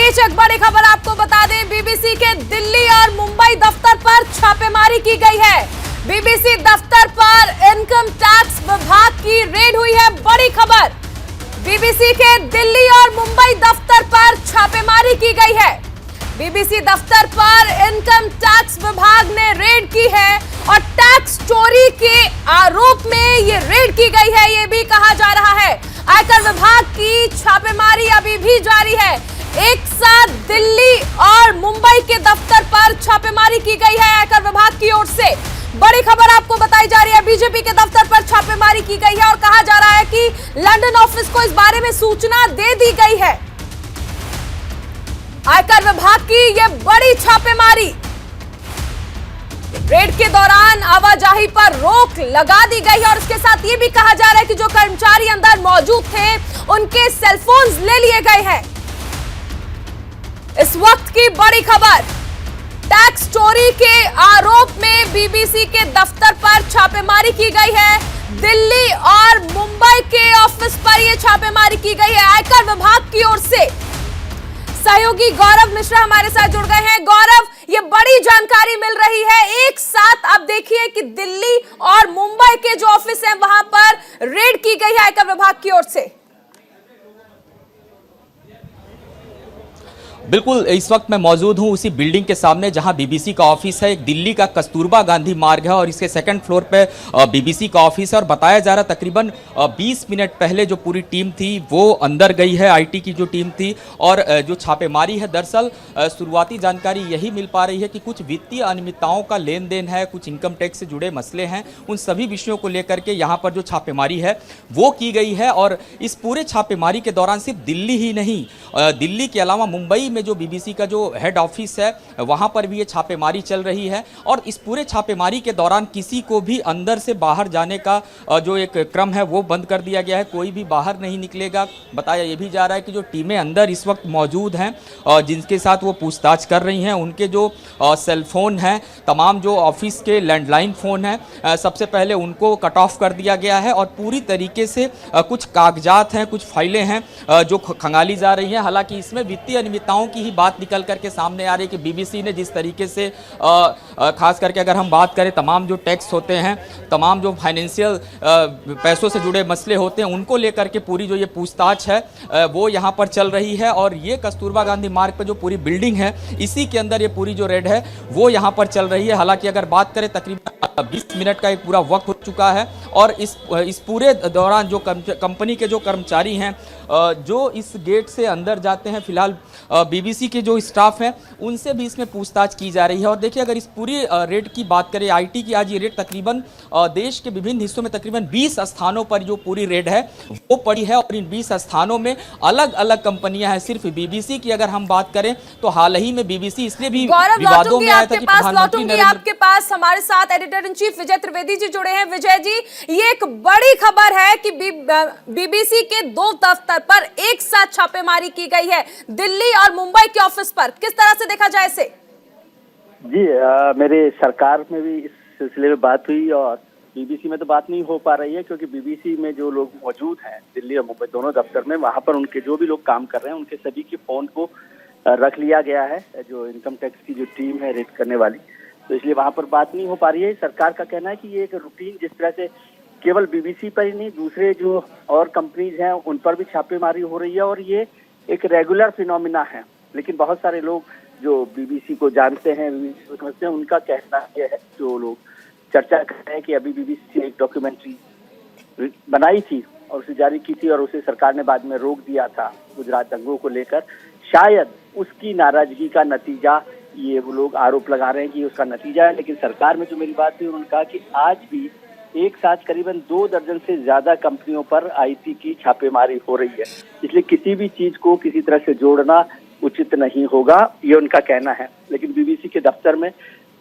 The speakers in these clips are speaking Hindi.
बीच एक बड़ी खबर आपको बता दें, बीबीसी के दिल्ली और मुंबई दफ्तर पर छापेमारी की गई है। बीबीसी दफ्तर पर इनकम टैक्स विभाग की रेड हुई है। बड़ी खबर, बीबीसी के दिल्ली और मुंबई दफ्तर पर छापेमारी की गई है। बीबीसी दफ्तर पर इनकम टैक्स विभाग ने रेड की है और टैक्स चोरी के आरोप में ये रेड की गई है, ये भी कहा जा रहा है। आयकर विभाग की छापेमारी अभी भी जारी है। एक साथ दिल्ली और मुंबई के दफ्तर पर छापेमारी की गई है आयकर विभाग की ओर से। बड़ी खबर आपको बताई जा रही है, बीजेपी के दफ्तर पर छापेमारी की गई है और कहा जा रहा है कि लंदन ऑफिस को इस बारे में सूचना दे दी गई है। आयकर विभाग की यह बड़ी छापेमारी, रेड के दौरान आवाजाही पर रोक लगा दी गई है और इसके साथ ये भी कहा जा रहा है कि जो कर्मचारी अंदर मौजूद थे उनके सेलफोन्स ले लिए गए हैं। इस वक्त की बड़ी खबर, टैक्स चोरी के आरोप में बीबीसी के दफ्तर पर छापेमारी की गई है। दिल्ली और मुंबई के ऑफिस पर यह छापेमारी की गई है आयकर विभाग की ओर से। सहयोगी गौरव मिश्रा हमारे साथ जुड़ गए हैं। गौरव, ये बड़ी जानकारी मिल रही है, एक साथ आप देखिए कि दिल्ली और मुंबई के जो ऑफिस हैं वहां पर रेड की गई है आयकर विभाग की ओर से। बिल्कुल, इस वक्त मैं मौजूद हूं उसी बिल्डिंग के सामने जहां बीबीसी का ऑफिस है। एक दिल्ली का कस्तूरबा गांधी मार्ग है और इसके सेकंड फ्लोर पे बीबीसी का ऑफिस है और बताया जा रहा तकरीबन 20 मिनट पहले जो पूरी टीम थी वो अंदर गई है, आईटी की जो टीम थी। और जो छापेमारी है, दरअसल शुरुआती जानकारी यही मिल पा रही है कि कुछ वित्तीय अनियमितताओं का लेन देन है, कुछ इनकम टैक्स से जुड़े मसले हैं। उन सभी विषयों को लेकर के यहाँ पर जो छापेमारी है वो की गई है। और इस पूरे छापेमारी के दौरान सिर्फ दिल्ली ही नहीं, दिल्ली के अलावा मुंबई में जो बीबीसी का जो हेड ऑफिस है वहां पर भी ये छापेमारी चल रही है। और इस पूरे छापेमारी के दौरान किसी को भी अंदर से बाहर जाने का जो एक क्रम है वो बंद कर दिया गया है, कोई भी बाहर नहीं निकलेगा। बताया ये भी जा रहा है कि जो टीमें अंदर इस वक्त मौजूद हैं जिनके साथ वो पूछताछ कर रही हैं, उनके जो सेलफोन हैं, तमाम जो ऑफिस के लैंडलाइन फ़ोन हैं, सबसे पहले उनको कट ऑफ कर दिया गया है। और पूरी तरीके से कुछ कागजात हैं, कुछ फाइलें हैं जो खंगाली जा रही हैं। हालांकि इसमें वित्तीय अनियमितताओं की ही बात निकल करके सामने आ रही है कि बीबीसी ने जिस तरीके से खास करके अगर हम बात करें तमाम जो टैक्स होते हैं, तमाम जो फाइनेंशियल पैसों से जुड़े मसले होते हैं, उनको लेकर के पूरी जो ये पूछताछ है वो यहाँ पर चल रही है। और ये कस्तूरबा गांधी मार्ग पर जो पूरी बिल्डिंग है इसी के अंदर ये पूरी जो रेड है वो यहाँ पर चल रही है। हालांकि अगर बात करें तकरीबन 20 मिनट का एक पूरा वक्त हो चुका है और इस पूरे दौरान जो कंपनी के जो कर्मचारी हैं जो इस गेट से अंदर जाते हैं, फिलहाल बीबीसी के जो स्टाफ हैं उनसे भी इसमें पूछताछ की जा रही है। और देखिए, अगर इस पूरी रेड की बात करें, आईटी की आज ये रेड तकरीबन देश के विभिन्न हिस्सों में तकरीबन 20 स्थानों पर जो पूरी रेड है वो पड़ी है। और इन 20 स्थानों में अलग अलग कंपनियां हैं। सिर्फ बीबीसी की अगर हम बात करें तो हाल ही में बीबीसी इसलिए भी विवादों में आया था कि प्रधानमंत्री आपके पास हमारे साथ एडिटर इन चीफ विजय त्रिवेदी जी जुड़े हैं। विजय जी, ये एक बड़ी खबर है कि बीबीसी के 2 दफ्तर पर एक साथ छापेमारी की गई है, दिल्ली और मुंबई के ऑफिस पर। किस तरह से देखा जाए इसे? जी, मेरे सरकार में भी इस सिलसिले में बात हुई और बीबीसी में तो बात नहीं हो पा रही है क्योंकि बीबीसी में जो लोग मौजूद हैं दिल्ली और मुंबई दोनों दफ्तर में, वहां पर उनके जो भी लोग काम कर रहे हैं उनके सभी के फोन को रख लिया गया है, जो इनकम टैक्स की जो टीम है रेड करने वाली, तो इसलिए वहां पर बात नहीं हो पा रही है। सरकार का कहना है कि ये एक रूटीन, जिस तरह से केवल बीबीसी पर ही नहीं दूसरे जो और कंपनीज हैं उन पर भी छापेमारी हो रही है और ये एक रेगुलर फिनोमिना है। लेकिन बहुत सारे लोग जो बीबीसी को जानते हैं, बीबीसी को समझते हैं, उनका कहना यह है, जो लोग चर्चा कर रहे हैं कि अभी बीबीसी ने एक डॉक्यूमेंट्री बनाई थी और उसे जारी की थी और उसे सरकार ने बाद में रोक दिया था गुजरात दंगों को लेकर, शायद उसकी नाराजगी का नतीजा ये वो लोग आरोप लगा रहे हैं कि उसका नतीजा है। लेकिन सरकार में जो मेरी बात हुई, उन्होंने कहा कि आज भी एक साथ करीबन 2 दर्जन से ज्यादा कंपनियों पर आईटी की छापेमारी हो रही है, इसलिए किसी भी चीज को किसी तरह से जोड़ना उचित नहीं होगा, ये उनका कहना है। लेकिन बीबीसी के दफ्तर में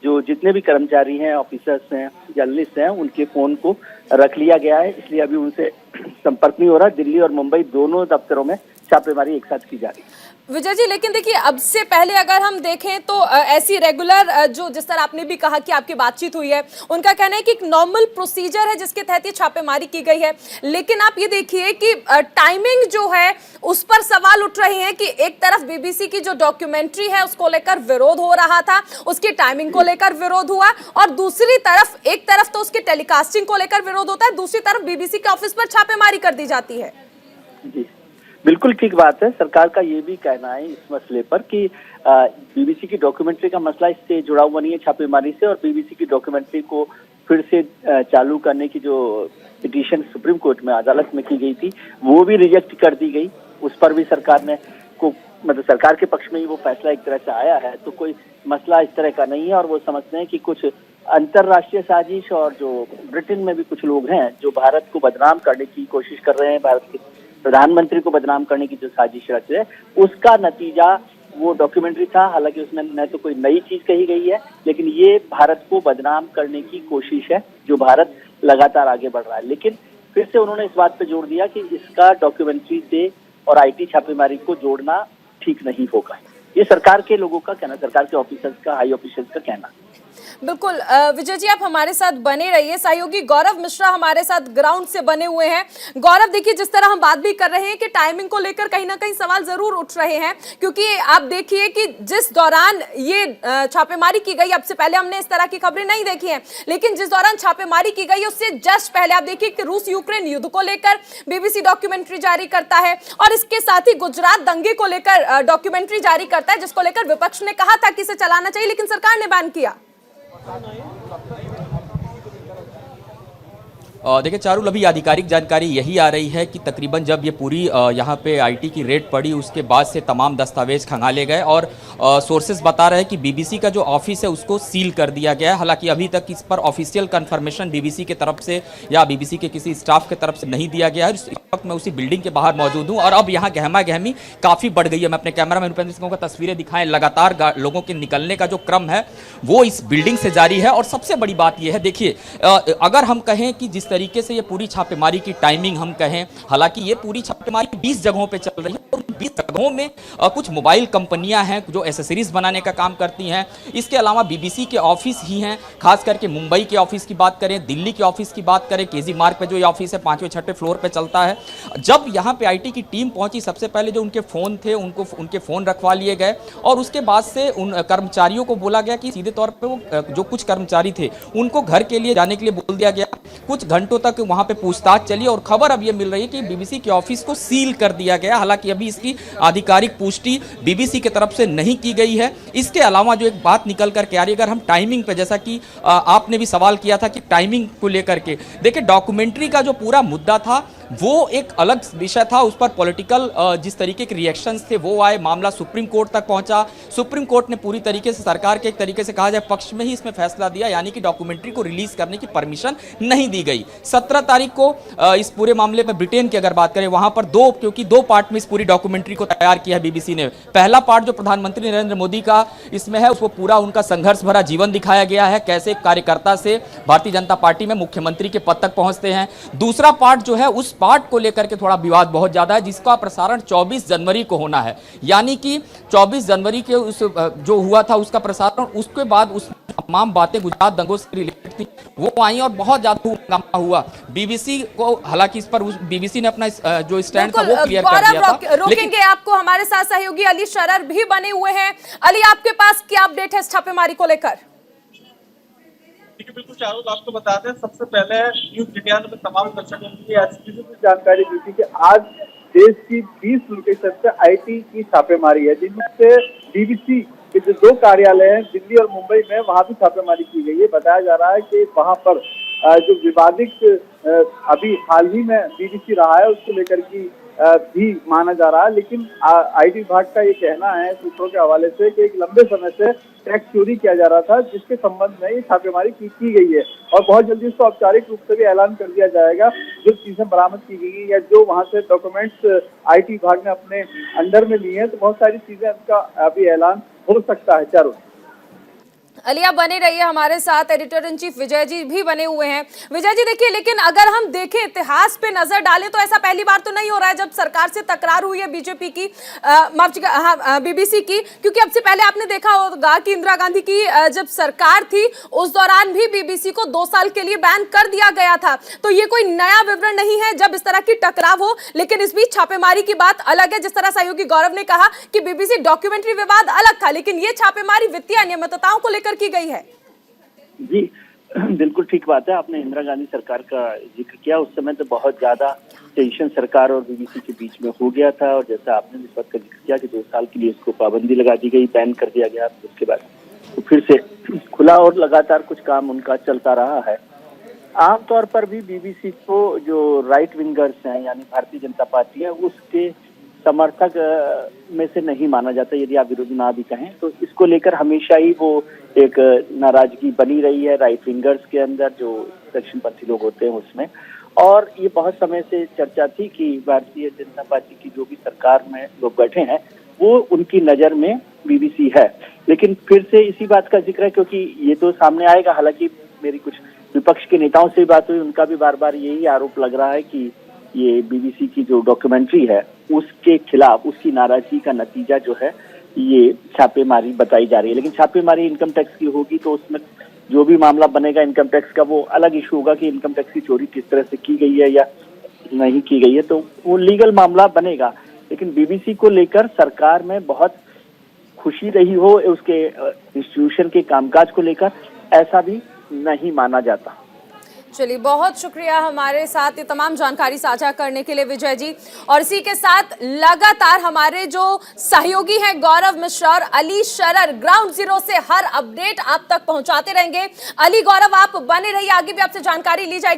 जो जितने भी कर्मचारी हैं, ऑफिसर्स हैं, जर्नलिस्ट हैं, उनके फोन को रख लिया गया है, इसलिए अभी उनसे संपर्क नहीं हो रहा। दिल्ली और मुंबई दोनों दफ्तरों में छापेमारी एक साथ की जा रही है। विजय जी, लेकिन देखिए अब से पहले अगर हम देखें तो ऐसी रेगुलर जो जिस तरह आपने भी कहा कि आपकी बातचीत हुई है, उनका कहना है कि एक नॉर्मल प्रोसीजर है जिसके तहत ये छापेमारी की गई है। लेकिन आप ये देखिए कि टाइमिंग जो है उस पर सवाल उठ रहे हैं कि एक तरफ बीबीसी की जो डॉक्यूमेंट्री है उसको लेकर विरोध हो रहा था, उसकी टाइमिंग को लेकर विरोध हुआ, और दूसरी तरफ एक तरफ तो उसकी टेलीकास्टिंग को लेकर विरोध होता है, दूसरी तरफ बीबीसी के ऑफिस पर छापेमारी कर दी जाती है। जी बिल्कुल ठीक बात है। सरकार का ये भी कहना है इस मसले पर कि बीबीसी की डॉक्यूमेंट्री का मसला इससे जुड़ा हुआ नहीं है छापेमारी से, और बीबीसी की डॉक्यूमेंट्री को फिर से चालू करने की जो पिटीशन सुप्रीम कोर्ट में अदालत में की गई थी वो भी रिजेक्ट कर दी गई। उस पर भी सरकार ने मतलब सरकार के पक्ष में ही वो फैसला एक तरह से आया है, तो कोई मसला इस तरह का नहीं है। और वो समझते हैं कि कुछ अंतर्राष्ट्रीय साजिश और जो ब्रिटेन में भी कुछ लोग हैं जो भारत को बदनाम करने की कोशिश कर रहे हैं, भारत के प्रधानमंत्री को बदनाम करने की जो साजिश रच है, उसका नतीजा वो डॉक्यूमेंट्री था। हालांकि उसमें न तो कोई नई चीज कही गई है, लेकिन ये भारत को बदनाम करने की कोशिश है जो भारत लगातार आगे बढ़ रहा है। लेकिन फिर से उन्होंने इस बात पे जोर दिया कि इसका डॉक्यूमेंट्री से और आईटी छापेमारी को जोड़ना ठीक नहीं होगा। ये सरकार के लोगों का कहना, सरकार के ऑफिसर्स का, हाई ऑफिसर्स का कहना। बिल्कुल विजय जी, आप हमारे साथ बने रहिए। सहयोगी गौरव मिश्रा हमारे साथ ग्राउंड से बने हुए हैं। गौरव, देखिए जिस तरह हम बात भी कर रहे हैं कि टाइमिंग को लेकर कहीं ना कहीं सवाल जरूर उठ रहे हैं, क्योंकि आप देखिए कि जिस दौरान ये छापेमारी की गई, अब से पहले हमने इस तरह की खबरें नहीं देखी हैं, लेकिन जिस दौरान छापेमारी की गई उससे जस्ट पहले आप देखिए कि रूस यूक्रेन युद्ध को लेकर बीबीसी डॉक्यूमेंट्री जारी करता है, और इसके साथ ही गुजरात दंगे को लेकर डॉक्यूमेंट्री जारी करता है, जिसको लेकर विपक्ष ने कहा था कि इसे चलाना चाहिए, लेकिन सरकार ने बैन किया। देखिए चारुल, अभी आधिकारिक जानकारी यही आ रही है कि तकरीबन जब ये पूरी यहाँ पे आईटी की रेड पड़ी उसके बाद से तमाम दस्तावेज खंगाले गए, और सोर्सेज बता रहे हैं कि बीबीसी का जो ऑफिस है उसको सील कर दिया गया है। हालांकि अभी तक इस पर ऑफिशियल कंफर्मेशन बीबीसी के तरफ से या बीबीसी के किसी स्टाफ के तरफ से नहीं दिया गया है। इस वक्त मैं उसी बिल्डिंग के बाहर मौजूद हूँ और अब यहाँ गहमा गहमी काफ़ी बढ़ गई है। मैं अपने कैमरा मैन रुपेंद्र सिंह को तस्वीरें दिखाएं, लगातार लोगों के निकलने का जो क्रम है वो इस बिल्डिंग से जारी है। और सबसे बड़ी बात यह है, देखिए अगर हम कहें कि जिस तरीके से ये पूरी छापेमारी की टाइमिंग हम कहें, हालांकि ये पूरी छापेमारी 20 जगहों पे चल रही है और 20 जगहों में कुछ मोबाइल कंपनियां हैं जो एसेसरीज बनाने का काम करती हैं। इसके अलावा बीबीसी के ऑफिस ही हैं, खास करके मुंबई के ऑफिस की बात करें, दिल्ली के ऑफिस की बात करें, केजी मार्ग पे जो ये ऑफिस है 5वें 6वें फ्लोर पे चलता है। जब यहाँ पे आईटी की टीम पहुंची, सबसे पहले जो उनके फोन थे उनके फोन रखवा लिए गए और उसके बाद से उन कर्मचारियों को बोला गया कि सीधे तौर पे वो जो कुछ कर्मचारी थे उनको घर के लिए जाने के लिए बोल दिया गया। कुछ घंटों तक वहां पे पूछताछ चली और खबर अब ये मिल रही है कि बीबीसी के ऑफिस को सील कर दिया गया। हालांकि अभी इसकी आधिकारिक पुष्टि बीबीसी की तरफ से नहीं की गई है। इसके अलावा जो एक बात निकल कर के आ रही है, अगर हम टाइमिंग पे, जैसा कि आपने भी सवाल किया था कि टाइमिंग को लेकर के, देखिए डॉक्यूमेंट्री का जो पूरा मुद्दा था वो एक अलग विषय था, उस पर पॉलिटिकल जिस तरीके के रिएक्शंस थे वो आए, मामला सुप्रीम कोर्ट तक पहुंचा। सुप्रीम कोर्ट ने पूरी तरीके से सरकार के एक तरीके से कहा जाए पक्ष में ही इसमें फैसला दिया, यानी कि डॉक्यूमेंट्री को रिलीज करने की परमिशन नहीं दी गई। 17 तारीख को इस पूरे मामले पर ब्रिटेन की अगर बात करें, वहां पर क्योंकि दो पार्ट में इस पूरी डॉक्यूमेंट्री को तैयार किया है बीबीसी ने। पहला पार्ट जो प्रधानमंत्री नरेंद्र मोदी का इसमें है, उसको पूरा उनका संघर्ष भरा जीवन दिखाया गया है, कैसे कार्यकर्ता से भारतीय जनता पार्टी में मुख्यमंत्री के पद तक पहुंचते हैं। दूसरा पार्ट जो है, उस पार्ट को लेकर के थोड़ा विवाद बहुत ज्यादा है, जिसका प्रसारण 24 जनवरी को होना है, यानी कि 24 जनवरी के उस जो हुआ था उसका प्रसारण, उसके बाद उस तमाम बातें गुजरात दंगों से रिलेटेड थी वो आई और बहुत ज्यादा हंगामा हुआ। बीबीसी को, हालांकि इस पर बीबीसी ने अपना जो स्टैंड था वो क्लियर कर दिया था। रोकेंगे आपको, हमारे साथ सहयोगी अली शरर भी बने हुए हैं। अली, आपके पास क्या अपडेट है इस छापेमारी को लेकर? देखिए बिल्कुल चारों आपको बताते हैं, सबसे पहले न्यूज इंडिया ने तमाम दर्शकों के लिए एक्सक्लूसिव जानकारी दी थी कि आज देश की 20 लोकेशन से आईटी की छापेमारी है, जिनमें से बीबीसी के जो 2 कार्यालय हैं दिल्ली और मुंबई में, वहां भी छापेमारी की गई है। बताया जा रहा है कि वहां पर जो विवादित अभी हाल ही में बीबीसी रहा है उसको लेकर की भी माना जा रहा है, लेकिन आईटी विभाग का ये कहना है सूत्रों के हवाले से कि एक लंबे समय से टैक्स चोरी किया जा रहा था, जिसके संबंध में ये छापेमारी की गई है और बहुत जल्दी इसको औपचारिक रूप से भी ऐलान कर दिया जाएगा। जो चीजें बरामद की गई या जो वहां से डॉक्यूमेंट्स आईटी विभाग ने अपने अंडर में लिए हैं, तो बहुत सारी चीजें इसका अभी ऐलान हो सकता है। चारों अलिया बने रहिए हमारे साथ, editor in chief Vijay ji भी बने हुए हैं। विजय जी देखिए, लेकिन अगर हम देखें इतिहास पे नजर डालें तो ऐसा पहली बार तो नहीं हो रहा है जब सरकार से तकरार हुई है बीजेपी की, बीबीसी की, क्योंकि अब से पहले आपने देखा होगा कि इंदिरा गांधी की जब सरकार थी उस दौरान भी बीबीसी को 2 साल के लिए बैन कर दिया गया था। तो ये कोई नया विवरण नहीं है जब इस तरह की टकराव हो, लेकिन इस बीच छापेमारी की बात अलग है। जिस तरह सहयोगी गौरव ने कहा कि बीबीसी डॉक्यूमेंट्री विवाद अलग था, लेकिन ये छापेमारी वित्तीय अनियमितताओं को लेकर की गई है। जी बिल्कुल ठीक बात है। आपने इंदिरा गांधी सरकार का जिक्र किया, उस समय तो बहुत ज्यादा टेंशन सरकार और बीबीसी के बीच में हो गया था, और जैसा आपने इस बात का जिक्र किया कि 2 साल के लिए इसको पाबंदी लगा दी गई, बैन कर दिया गया। उसके बाद तो फिर से खुला और लगातार कुछ काम उनका चलता रहा है। आमतौर पर भी बीबीसी को जो राइट विंगर्स हैं यानी भारतीय जनता पार्टी है उसके समर्थक में से नहीं माना जाता, यदि आप विरोधी ना भी कहें तो। इसको लेकर हमेशा ही वो एक नाराजगी बनी रही है राइट विंगर्स के अंदर, जो दक्षिणपंथी लोग होते हैं उसमें। और ये बहुत समय से चर्चा थी कि भारतीय जनता पार्टी की जो भी सरकार में लोग बैठे हैं वो उनकी नजर में बीबीसी है। लेकिन फिर से इसी बात का जिक्र है, क्योंकि ये तो सामने आएगा। हालांकि मेरी कुछ विपक्ष के नेताओं से बात हुई, उनका भी बार बार यही आरोप लग रहा है कि ये बीबीसी की जो डॉक्यूमेंट्री है उसके खिलाफ उसकी नाराजगी का नतीजा जो है ये छापेमारी बताई जा रही है। लेकिन छापेमारी इनकम टैक्स की होगी तो उसमें जो भी मामला बनेगा इनकम टैक्स का वो अलग इशू होगा कि इनकम टैक्स की चोरी किस तरह से की गई है या नहीं की गई है, तो वो लीगल मामला बनेगा। लेकिन बीबीसी को लेकर सरकार में बहुत खुशी रही हो उसके इंस्टीट्यूशन के कामकाज को लेकर, ऐसा भी नहीं माना जाता। चलिए, बहुत शुक्रिया हमारे साथ ये तमाम जानकारी साझा करने के लिए विजय जी। और इसी के साथ लगातार हमारे जो सहयोगी हैं गौरव मिश्रा और अली शरर ग्राउंड जीरो से हर अपडेट आप तक पहुंचाते रहेंगे। अली, गौरव, आप बने रहिए, आगे भी आपसे जानकारी ली जाएगी।